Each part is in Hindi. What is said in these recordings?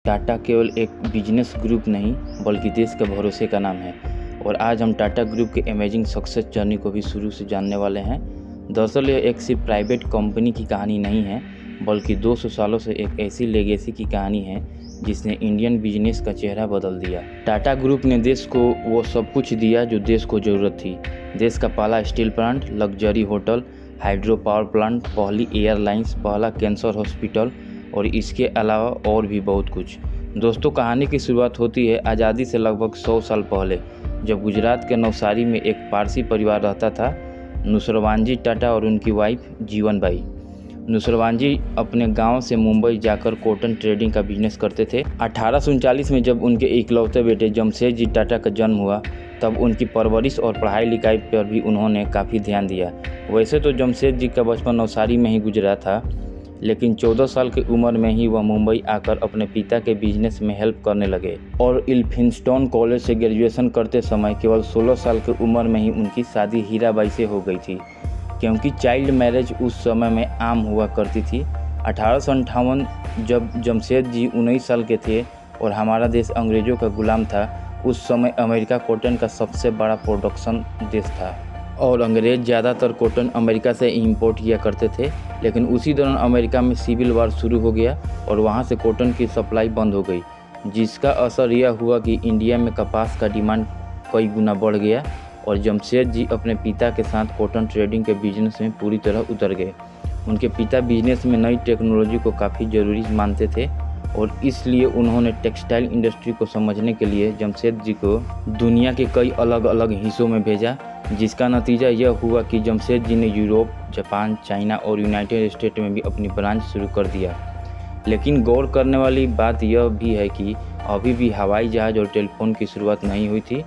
टाटा केवल एक बिजनेस ग्रुप नहीं बल्कि देश के भरोसे का नाम है। और आज हम टाटा ग्रुप के अमेजिंग सक्सेस जर्नी को भी शुरू से जानने वाले हैं। दरअसल यह एक सिर्फ प्राइवेट कंपनी की कहानी नहीं है बल्कि 200 सालों से एक ऐसी लेगेसी की कहानी है जिसने इंडियन बिजनेस का चेहरा बदल दिया। टाटा ग्रुप ने देश को वो सब कुछ दिया जो देश को ज़रूरत थी। देश का पहला steel plant, luxury hotel, hydro power plant, पहली एयरलाइंस, पहला कैंसर हॉस्पिटल और इसके अलावा और भी बहुत कुछ। दोस्तों, कहानी की शुरुआत होती है आज़ादी से लगभग 100 साल पहले, जब गुजरात के नवसारी में एक पारसी परिवार रहता था, नुसरवानजी टाटा और उनकी वाइफ जीवनबाई। नुसरवानजी अपने गांव से मुंबई जाकर कॉटन ट्रेडिंग का बिजनेस करते थे। 1839 में जब उनके इकलौते बेटे जमशेदजी टाटा का जन्म हुआ तब उनकी परवरिश और पढ़ाई लिखाई पर भी उन्होंने काफ़ी ध्यान दिया। वैसे तो जमशेदजी का बचपन नवसारी में ही गुजरा था, लेकिन 14 साल की उम्र में ही वह मुंबई आकर अपने पिता के बिजनेस में हेल्प करने लगे और इल्फिंस्टन कॉलेज से ग्रेजुएशन करते समय केवल 16 साल की उम्र में ही उनकी शादी हीराबाई से हो गई थी, क्योंकि चाइल्ड मैरिज उस समय में आम हुआ करती थी। 1858 जब जमशेदजी 19 साल के थे और हमारा देश अंग्रेज़ों का गुलाम था, उस समय अमेरिका कॉटन का सबसे बड़ा प्रोडक्शन देश था और अंग्रेज़ ज़्यादातर कॉटन अमेरिका से इंपोर्ट किया करते थे। लेकिन उसी दौरान अमेरिका में सिविल वार शुरू हो गया और वहाँ से कॉटन की सप्लाई बंद हो गई, जिसका असर यह हुआ कि इंडिया में कपास का डिमांड कई गुना बढ़ गया और जमशेदजी अपने पिता के साथ कॉटन ट्रेडिंग के बिजनेस में पूरी तरह उतर गए। उनके पिता बिजनेस में नई टेक्नोलॉजी को काफ़ी ज़रूरी मानते थे और इसलिए उन्होंने टेक्सटाइल इंडस्ट्री को समझने के लिए जमशेदजी को दुनिया के कई अलग अलग हिस्सों में भेजा, जिसका नतीजा यह हुआ कि जमशेदजी ने यूरोप, जापान, चाइना और यूनाइटेड स्टेट में भी अपनी ब्रांच शुरू कर दिया। लेकिन गौर करने वाली बात यह भी है कि अभी भी हवाई जहाज़ और टेलीफोन की शुरुआत नहीं हुई थी।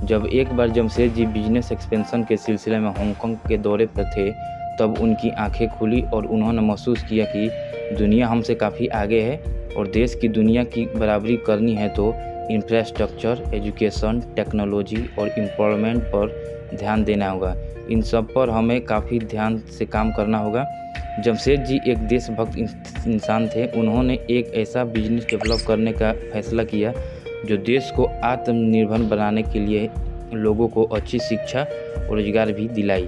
जब एक बार जमशेदजी बिजनेस एक्सपेंशन के सिलसिले में हांगकांग के दौरे पर थे तब उनकी आंखें खुली और उन्होंने महसूस किया कि दुनिया हमसे काफ़ी आगे है और देश की दुनिया की बराबरी करनी है तो इंफ्रास्ट्रक्चर, एजुकेशन, टेक्नोलॉजी और एम्प्लॉयमेंट पर ध्यान देना होगा। इन सब पर हमें काफ़ी ध्यान से काम करना होगा। जमशेदजी एक देशभक्त इंसान थे। उन्होंने एक ऐसा बिजनेस डेवलप करने का फैसला किया जो देश को आत्मनिर्भर बनाने के लिए लोगों को अच्छी शिक्षा और रोजगार भी दिलाई,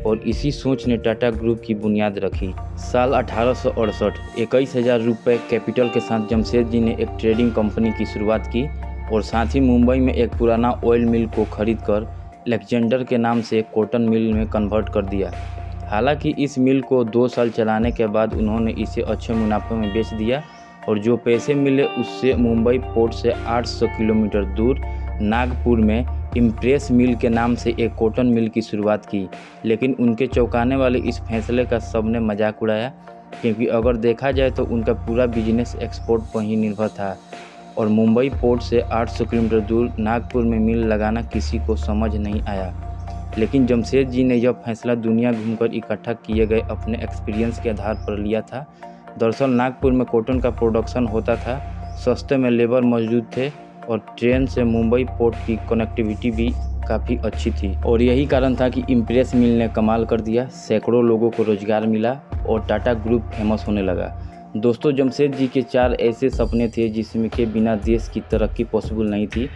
और इसी सोच ने टाटा ग्रुप की बुनियाद रखी। साल 1868 21,000 रुपये कैपिटल के साथ जमशेदजी ने एक ट्रेडिंग कंपनी की शुरुआत की और साथ ही मुंबई में एक पुराना ऑयल मिल को खरीदकर अलेक्जेंडर के नाम से एक कॉटन मिल में कन्वर्ट कर दिया। हालांकि इस मिल को 2 साल चलाने के बाद उन्होंने इसे अच्छे मुनाफे में बेच दिया और जो पैसे मिले उससे मुंबई पोर्ट से 800 किलोमीटर दूर नागपुर में इम्प्रेस मिल के नाम से एक कॉटन मिल की शुरुआत की। लेकिन उनके चौंकाने वाले इस फैसले का सबने मजाक उड़ाया, क्योंकि अगर देखा जाए तो उनका पूरा बिजनेस एक्सपोर्ट पर ही निर्भर था और मुंबई पोर्ट से 800 किलोमीटर दूर नागपुर में मिल लगाना किसी को समझ नहीं आया। लेकिन जमशेदजी ने यह फैसला दुनिया घूमकर इकट्ठा किए गए अपने एक्सपीरियंस के आधार पर लिया था। दरअसल नागपुर में कॉटन का प्रोडक्शन होता था, सस्ते में लेबर मौजूद थे और ट्रेन से मुंबई पोर्ट की कनेक्टिविटी भी काफ़ी अच्छी थी और यही कारण था कि इम्प्रेस मिल ने कमाल कर दिया। सैकड़ों लोगों को रोजगार मिला और टाटा ग्रुप फेमस होने लगा। दोस्तों, जमशेदजी के 4 ऐसे सपने थे जिसमें के बिना देश की तरक्की पॉसिबल नहीं थी।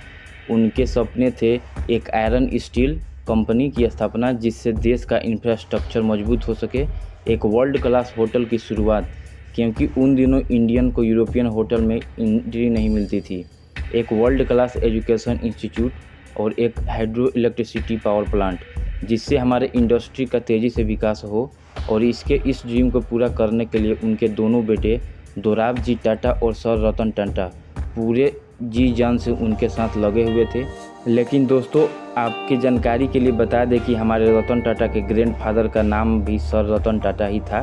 उनके सपने थे एक आयरन स्टील कंपनी की स्थापना जिससे देश का इंफ्रास्ट्रक्चर मजबूत हो सके, एक वर्ल्ड क्लास होटल की शुरुआत, क्योंकि उन दिनों इंडियन को यूरोपियन होटल में एंट्री नहीं मिलती थी, एक वर्ल्ड क्लास एजुकेशन इंस्टीट्यूट और एक हाइड्रो इलेक्ट्रिसिटी पावर प्लांट जिससे हमारे इंडस्ट्री का तेज़ी से विकास हो। और इस ड्रीम को पूरा करने के लिए उनके दोनों बेटे दोराबजी टाटा और सर रतन टाटा पूरे जी जान से उनके साथ लगे हुए थे। लेकिन दोस्तों, आपकी जानकारी के लिए बता दें कि हमारे रतन टाटा के ग्रैंडफादर का नाम भी सर रतन टाटा ही था।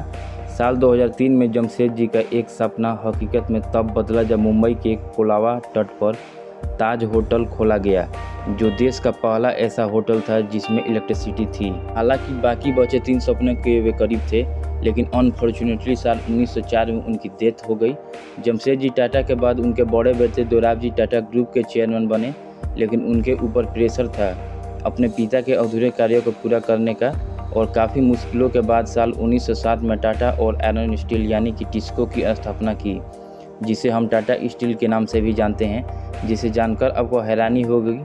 साल 2003 में जमशेदजी का एक सपना हकीकत में तब बदला जब मुंबई के कोलाबा तट पर ताज होटल खोला गया, जो देश का पहला ऐसा होटल था जिसमें इलेक्ट्रिसिटी थी। हालांकि बाकी बचे 3 सपने के वे करीब थे, लेकिन अनफॉर्चुनेटली साल 1904 में उनकी डेथ हो गई। जमशेदजी टाटा के बाद उनके बड़े बेटे दोराबजी टाटा ग्रुप के चेयरमैन बने, लेकिन उनके ऊपर प्रेशर था अपने पिता के अधूरे कार्यों को पूरा करने का और काफ़ी मुश्किलों के बाद साल 1907 में टाटा और आयरन स्टील यानी कि टिस्को की स्थापना की। जिसे हम टाटा स्टील के नाम से भी जानते हैं, जिसे जानकर आपको हैरानी होगी।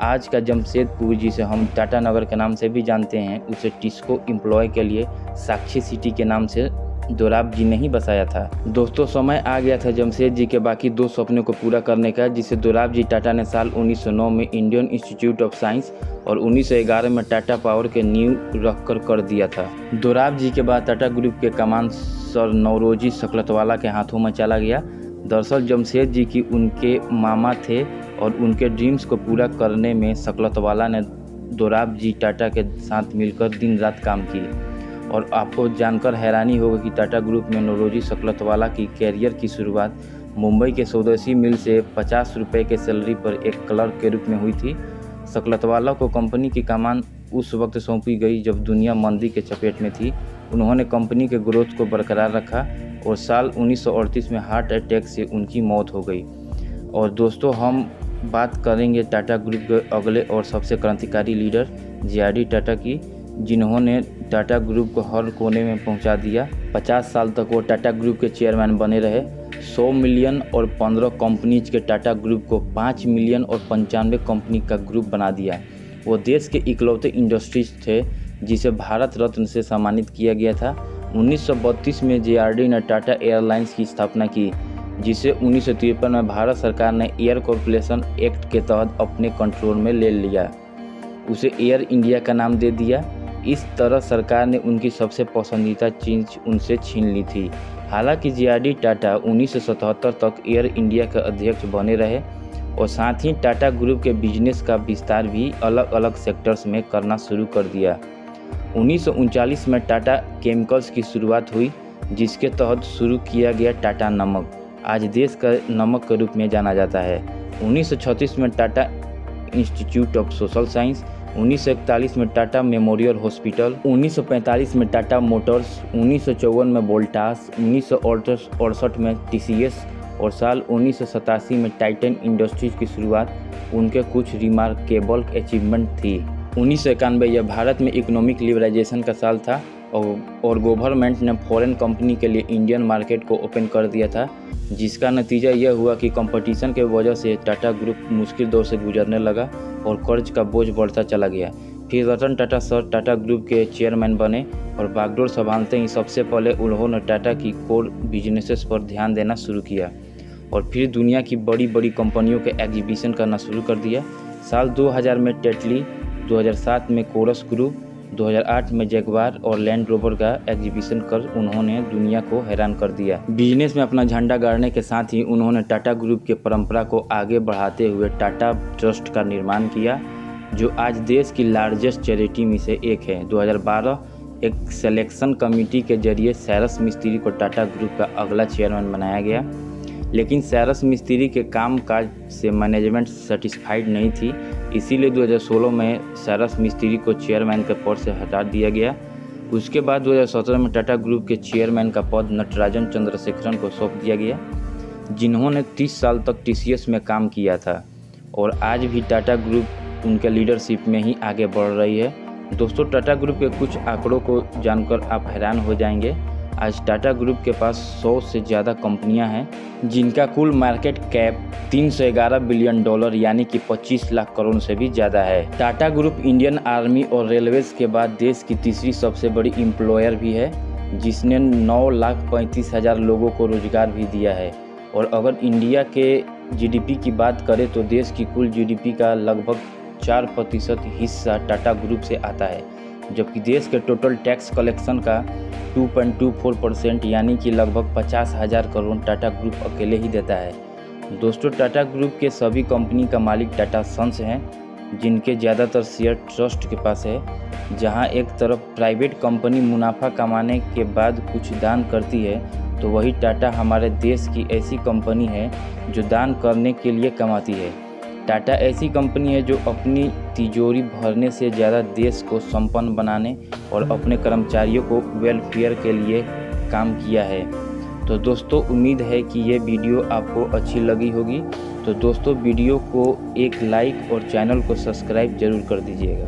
आज का जमशेदपुर, जिसे हम टाटा नगर के नाम से भी जानते हैं, उसे टिस्को एम्प्लॉय के लिए साक्षी सिटी के नाम से दोराब जी ने ही बसाया था। दोस्तों, समय आ गया था जमशेद जी के बाकी 2 सपनों को पूरा करने का, जिसे दोराब जी टाटा ने साल 1909 में इंडियन इंस्टीट्यूट ऑफ साइंस और 1911 में टाटा पावर के नींव रखकर कर दिया था। दोराब जी के बाद टाटा ग्रुप के कमान सर नौरोजी सकलतवाला के हाथों में चला गया। दरअसल जमशेद जी की उनके मामा थे और उनके ड्रीम्स को पूरा करने में सकलतवाला ने दोराब जी टाटा के साथ मिलकर दिन रात काम किए। और आपको जानकर हैरानी होगी कि टाटा ग्रुप में नौरोजी सकलतवाला की कैरियर की शुरुआत मुंबई के स्वदेशी मिल से 50 रुपये के सैलरी पर एक क्लर्क के रूप में हुई थी। सकलतवाला को कंपनी की कमान उस वक्त सौंपी गई जब दुनिया मंदी के चपेट में थी। उन्होंने कंपनी के ग्रोथ को बरकरार रखा और साल 1938 में हार्ट अटैक से उनकी मौत हो गई। और दोस्तों, हम बात करेंगे टाटा ग्रुप के अगले और सबसे क्रांतिकारी लीडर जे.आर.डी. टाटा की, जिन्होंने टाटा ग्रुप को हर कोने में पहुंचा दिया। 50 साल तक वो टाटा ग्रुप के चेयरमैन बने रहे। 100 मिलियन और 15 कंपनीज के टाटा ग्रुप को 5 मिलियन और 95 कंपनी का ग्रुप बना दिया। वो देश के इकलौते इंडस्ट्रीज थे जिसे भारत रत्न से सम्मानित किया गया था। 1932 में जे.आर.डी. ने टाटा एयरलाइंस की स्थापना की, जिसे 1953 में भारत सरकार ने एयर कॉर्पोरेशन एक्ट के तहत अपने कंट्रोल में ले लिया। उसे एयर इंडिया का नाम दे दिया। इस तरह सरकार ने उनकी सबसे पसंदीदा चीज़ उनसे छीन ली थी। हालांकि जे.आर.डी. टाटा 1977 तक एयर इंडिया के अध्यक्ष बने रहे और साथ ही टाटा ग्रुप के बिजनेस का विस्तार भी अलग अलग सेक्टर्स में करना शुरू कर दिया। 1939 में टाटा केमिकल्स की शुरुआत हुई, जिसके तहत शुरू किया गया टाटा नमक, आज देश का नमक के रूप में जाना जाता है। 1936 में Tata institute of social science, 1941 में टाटा मेमोरियल हॉस्पिटल, 1945 में टाटा मोटर्स, 1954 में वोल्टास, 1968 में टीसीएस और साल 1987 में टाइटन इंडस्ट्रीज की शुरुआत उनके कुछ रिमार्केबल अचीवमेंट थी। 1991 यह भारत में इकोनॉमिक लिबरलाइजेशन का साल था और गवर्नमेंट ने फॉरेन कंपनी के लिए इंडियन मार्केट को ओपन कर दिया था, जिसका नतीजा यह हुआ कि कंपटीशन के वजह से टाटा ग्रुप मुश्किल दौर से गुजरने लगा और कर्ज का बोझ बढ़ता चला गया। फिर रतन टाटा सर टाटा ग्रुप के चेयरमैन बने और बागडोर संभालते ही सबसे पहले उन्होंने टाटा की कोर बिजनेसेस पर ध्यान देना शुरू किया और फिर दुनिया की बड़ी बड़ी कंपनियों के एग्जीबिशन करना शुरू कर दिया। साल 2000 में टेटली, 2007 में कोरस ग्रुप, 2008 में जैगवार और लैंड रोवर का एग्जीबिशन कर उन्होंने दुनिया को हैरान कर दिया। बिजनेस में अपना झंडा गाड़ने के साथ ही उन्होंने टाटा ग्रुप के परंपरा को आगे बढ़ाते हुए टाटा ट्रस्ट का निर्माण किया, जो आज देश की लार्जेस्ट चैरिटी में से एक है। 2012 एक सिलेक्शन कमेटी के जरिए सैरस मिस्त्री को टाटा ग्रुप का अगला चेयरमैन बनाया गया, लेकिन सैरस मिस्त्री के कामकाज से मैनेजमेंट सेटिस्फाइड नहीं थी, इसीलिए 2016 में सैरस मिस्त्री को चेयरमैन के पद से हटा दिया गया। उसके बाद 2017 में टाटा ग्रुप के चेयरमैन का पद नटराजन चंद्रशेखरन को सौंप दिया गया, जिन्होंने 30 साल तक टीसीएस में काम किया था और आज भी टाटा ग्रुप उनके लीडरशिप में ही आगे बढ़ रही है। दोस्तों, टाटा ग्रुप के कुछ आंकड़ों को जानकर आप हैरान हो जाएंगे। आज टाटा ग्रुप के पास 100 से ज़्यादा कंपनियां हैं, जिनका कुल मार्केट कैप $311 बिलियन यानी कि 25 लाख करोड़ से भी ज़्यादा है। टाटा ग्रुप इंडियन आर्मी और रेलवेज के बाद देश की तीसरी सबसे बड़ी एम्प्लॉयर भी है, जिसने 9,35,000 लोगों को रोजगार भी दिया है। और अगर इंडिया के जीडीपी की बात करें तो देश की कुल जीडीपी का लगभग 4% हिस्सा टाटा ग्रुप से आता है, जबकि देश के टोटल टैक्स कलेक्शन का 2.24% यानी कि लगभग 50,000 करोड़ टाटा ग्रुप अकेले ही देता है। दोस्तों, टाटा ग्रुप के सभी कंपनी का मालिक टाटा सन्स हैं, जिनके ज़्यादातर शेयर ट्रस्ट के पास है। जहां एक तरफ प्राइवेट कंपनी मुनाफा कमाने के बाद कुछ दान करती है, तो वही टाटा हमारे देश की ऐसी कंपनी है जो दान करने के लिए कमाती है। टाटा ऐसी कंपनी है जो अपनी तिजोरी भरने से ज़्यादा देश को संपन्न बनाने और अपने कर्मचारियों को वेलफेयर के लिए काम किया है। तो दोस्तों, उम्मीद है कि ये वीडियो आपको अच्छी लगी होगी। तो दोस्तों, वीडियो को एक लाइक और चैनल को सब्सक्राइब जरूर कर दीजिएगा।